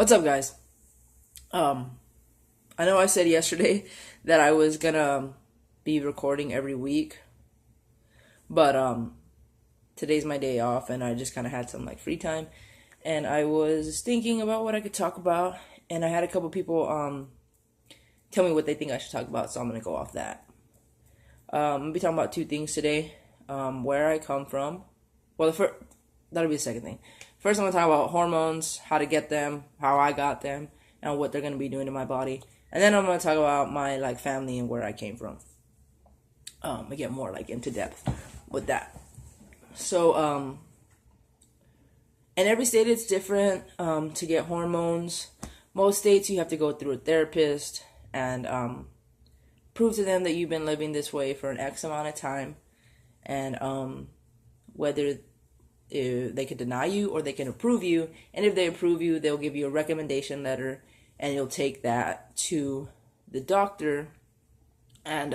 What's up, guys? Um, I know I said yesterday that I was gonna be recording every week, but today's my day off, and I just kind of had some like free time, and I was thinking about what I could talk about, and I had a couple people tell me what they think I should talk about, so I'm gonna go off that. I'll be talking about two things today: where I come from. Well, the first that'll be the second thing. First, I'm gonna talk about hormones, how to get them, how I got them, and what they're gonna be doing to my body. And then I'm gonna talk about my like family and where I came from. I get more like into depth with that. So, in every state it's different. To get hormones, most states you have to go through a therapist and prove to them that you've been living this way for an X amount of time, and whether they can deny you or they can approve you. And if they approve you, they'll give you a recommendation letter, and you'll take that to the doctor, and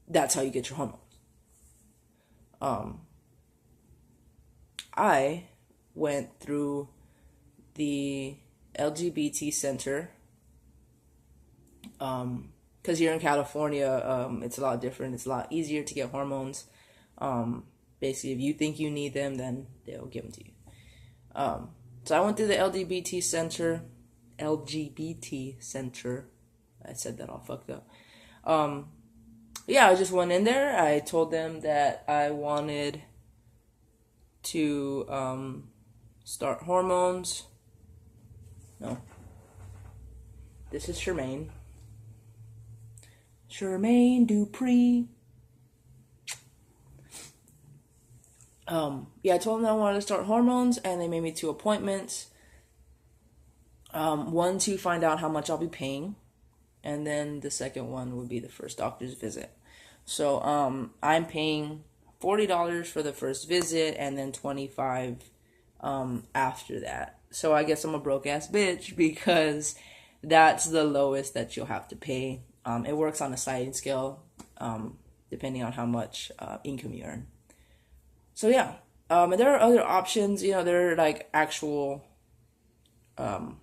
that's how you get your hormones. I went through the LGBT center because here in California, it's a lot different. It's a lot easier to get hormones. Basically, if you think you need them, then they'll give them to you. So I went through the LGBT center. LGBT center. I said that all fucked up. Yeah, I just went in there. I told them that I wanted to start hormones. No. This is Charmaine. Charmaine Dupree. Yeah, I told them that I wanted to start hormones, and they made me 2 appointments. One to find out how much I'll be paying, and then the second one would be the first doctor's visit. So, I'm paying $40 for the first visit, and then $25 after that. So I guess I'm a broke ass bitch because that's the lowest that you'll have to pay. It works on a sliding scale, depending on how much income you earn. So yeah, and there are other options. There are like actual, not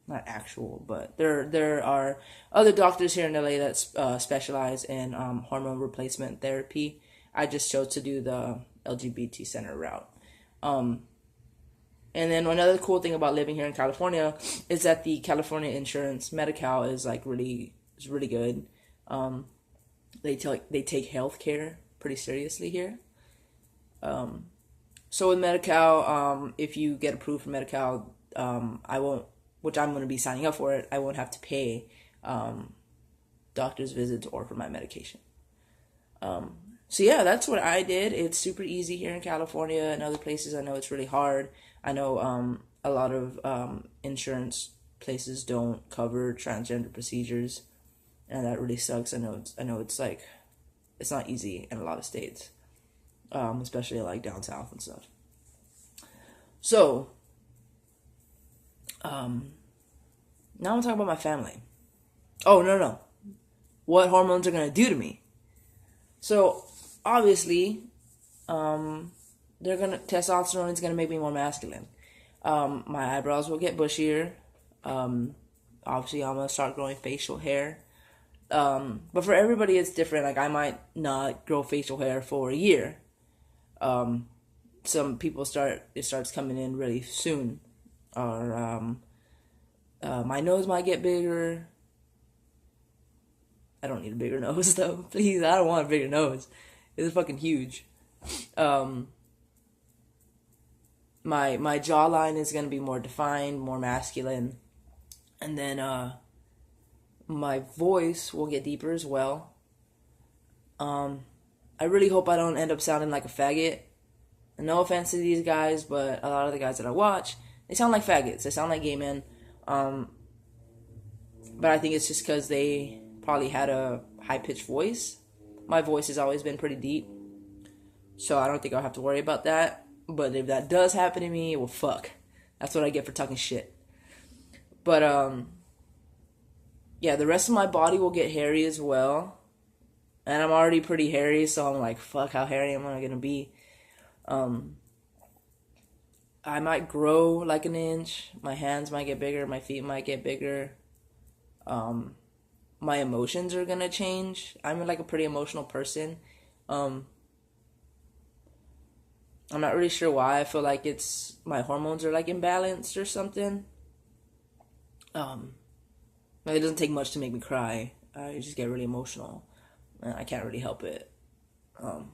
actual, but there are other doctors here in LA that specialize in hormone replacement therapy. I just chose to do the LGBT center route. And then another cool thing about living here in California is that the California insurance Medi-Cal is really good. They take healthcare pretty seriously here. So with Medi-Cal, if you get approved for Medi-Cal, I won't, which I'm going to be signing up for it, I won't have to pay doctor's visits or for my medication. So yeah, that's what I did. It's super easy here in California. And other places, I know it's really hard. I know a lot of insurance places don't cover transgender procedures, and that really sucks. I know it's like it's not easy in a lot of states, especially like down south and stuff. So now I'm talking about my family. Oh no, what hormones are gonna do to me? So obviously, testosterone is gonna make me more masculine. My eyebrows will get bushier. Obviously, I'm gonna start growing facial hair. But for everybody, it's different. Like I might not grow facial hair for a year. Some people it starts coming in really soon, or my nose might get bigger. I don't need a bigger nose though. Please, I don't want a bigger nose. It's fucking huge. My jawline is gonna be more defined, more masculine, and then my voice will get deeper as well. I really hope I don't end up sounding like a faggot. And no offense to these guys, but a lot of the guys that I watch, they sound like faggots. They sound like gay men. But I think it's just because they probably had a high-pitched voice. My voice has always been pretty deep, so I don't think I'll have to worry about that. But if that does happen to me, well, fuck. That's what I get for talking shit. But, yeah, the rest of my body will get hairy as well. And I'm already pretty hairy, so I'm like, fuck, how hairy am I gonna be? I might grow like an inch. My hands might get bigger. My feet might get bigger. Um, my emotions are gonna change. I'm like a pretty emotional person. Um, I'm not really sure why. I feel like it's my hormones are like imbalanced or something. Um, it doesn't take much to make me cry. I just get really emotional, and I can't really help it. Um,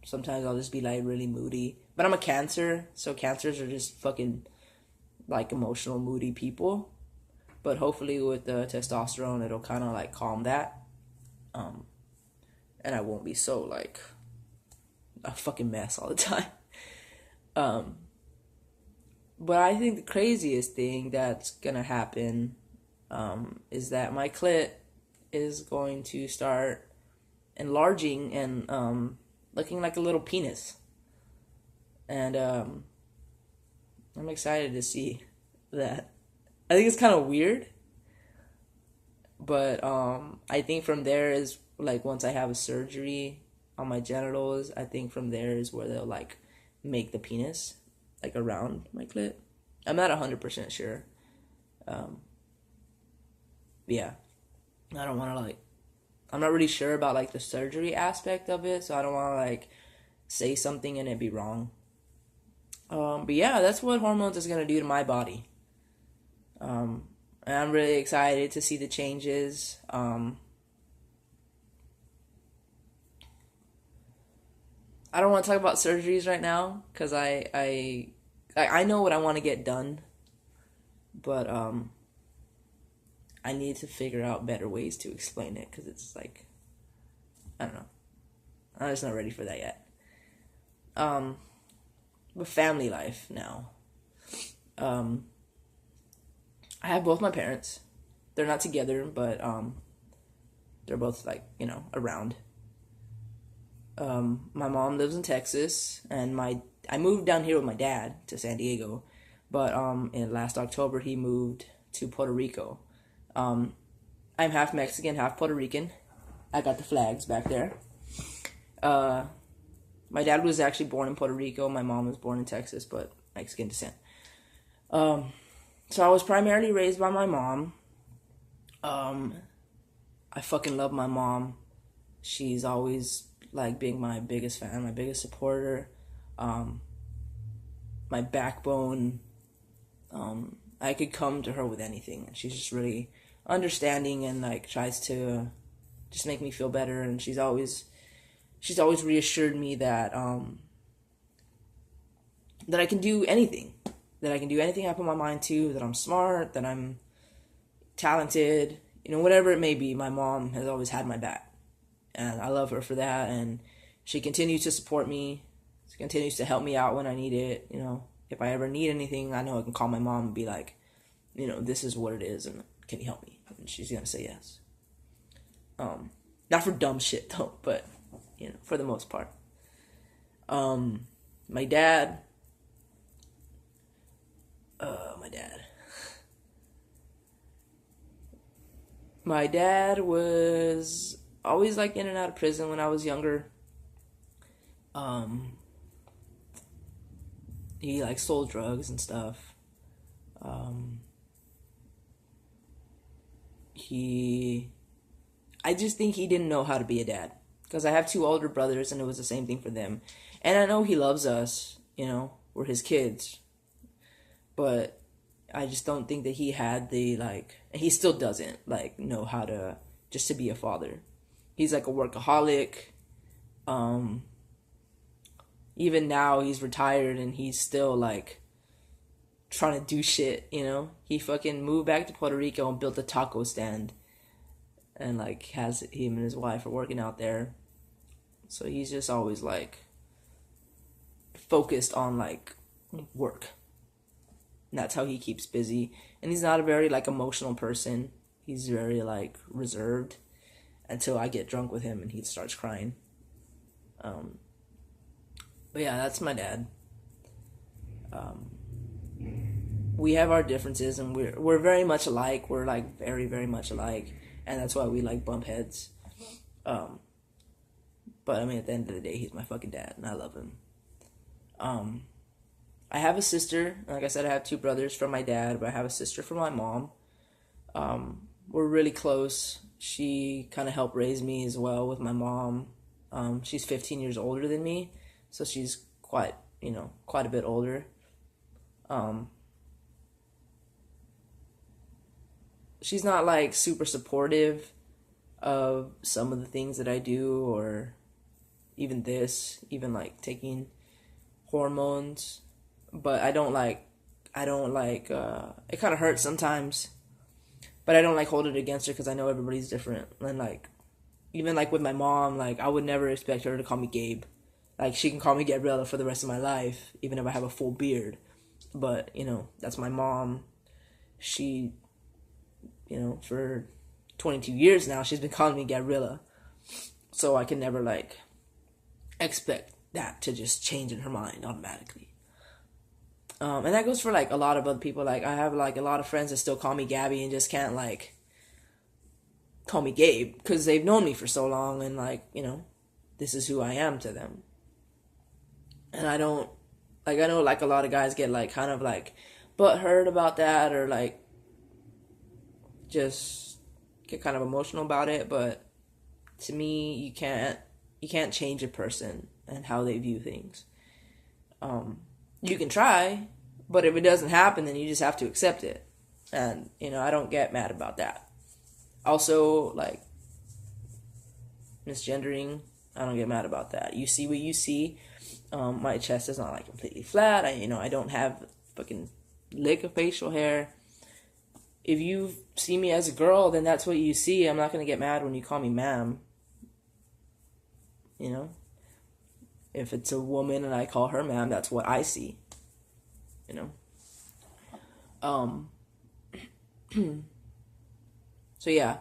Sometimes I'll just be like really moody. But I'm a Cancer, so Cancers are just fucking like emotional, moody people. But hopefully with the testosterone, it'll kind of like calm that. Um, and I won't be so like a fucking mess all the time. Um, but I think the craziest thing that's gonna happen is that my clit is going to start enlarging and looking like a little penis. And I'm excited to see that. I think it's kind of weird, but I think from there is like once I have a surgery on my genitals, I think from there is where they'll like make the penis like around my clit. I'm not 100% sure. Um, yeah, I don't want to like. I'm not really sure about like the surgery aspect of it, so I don't want to like say something and it be wrong. But yeah, that's what hormones is gonna do to my body. And I'm really excited to see the changes. I don't want to talk about surgeries right now because I know what I want to get done, but I need to figure out better ways to explain it because it's like I don't know. I'm just not ready for that yet. Um, but family life now. Um, I have both my parents. They're not together, but they're both like around. My mom lives in Texas, and my I moved down here with my dad to San Diego, but in last October he moved to Puerto Rico. Um, I'm half Mexican, half Puerto Rican. I got the flags back there. Uh, my dad was actually born in Puerto Rico. My mom was born in Texas, but Mexican descent. Um, so I was primarily raised by my mom. Um, I fucking love my mom. She's always like being my biggest fan, my biggest supporter, um, my backbone. I could come to her with anything, and she's just really understanding and like tries to just make me feel better. And she's always reassured me that that I can do anything, that I can do anything I put my mind to, that I'm smart, that I'm talented, whatever it may be. My mom has always had my back, and I love her for that. And she continues to support me. She continues to help me out when I need it. If I ever need anything, I know I can call my mom and be like, this is what it is, and can you help me? And she's gonna say yes. Not for dumb shit though, but for the most part. My dad. My dad. My dad was always like in and out of prison when I was younger. Um, he like sold drugs and stuff. Um, he, I just think he didn't know how to be a dad because I have two older brothers and it was the same thing for them. And I know he loves us, we're his kids, but I just don't think that he had the and he still doesn't know how to just to be a father. He's like a workaholic. Um, Even now he's retired and he's still like trying to do shit, He fucking moved back to Puerto Rico and built a taco stand and like has him and his wife are working out there. So he's just always like focused on like work. And that's how he keeps busy. And he's not a very like emotional person. He's very like reserved until I get drunk with him and he starts crying. But yeah, that's my dad. We have our differences and we're very much alike. We're like very, very much alike. And that's why we like bump heads. But I mean, at the end of the day, he's my fucking dad and I love him. I have a sister. Like I said, I have two brothers from my dad, but I have a sister from my mom. We're really close. She kind of helped raise me as well with my mom. She's 15 years older than me, so she's quite a bit older. Um, she's not like super supportive of some of the things that I do, or even like taking hormones. But I don't like, it kind of hurts sometimes, but I don't like hold it against her because I know everybody's different. And like, even like with my mom, like I would never expect her to call me Gabe. Like she can call me Gabriella for the rest of my life, even if I have a full beard. But, that's my mom. She, for 22 years now, she's been calling me Gabriella. So I can never like expect that to just change in her mind automatically. And that goes for like a lot of other people. Like I have like a lot of friends that still call me Gabby and just can't like call me Gabe because they've known me for so long, and like, this is who I am to them. And I don't, like, I know like a lot of guys get like kind of like butthurt about that, or like just get kind of emotional about it. But to me, you can't change a person and how they view things. You can try, but if it doesn't happen, then you just have to accept it. And, I don't get mad about that. Also, like, misgendering, I don't get mad about that. You see what you see. My chest is not like completely flat. I don't have fucking lick of facial hair. If you see me as a girl, then that's what you see. I'm not gonna get mad when you call me ma'am. If it's a woman and I call her ma'am, that's what I see. Um. So yeah,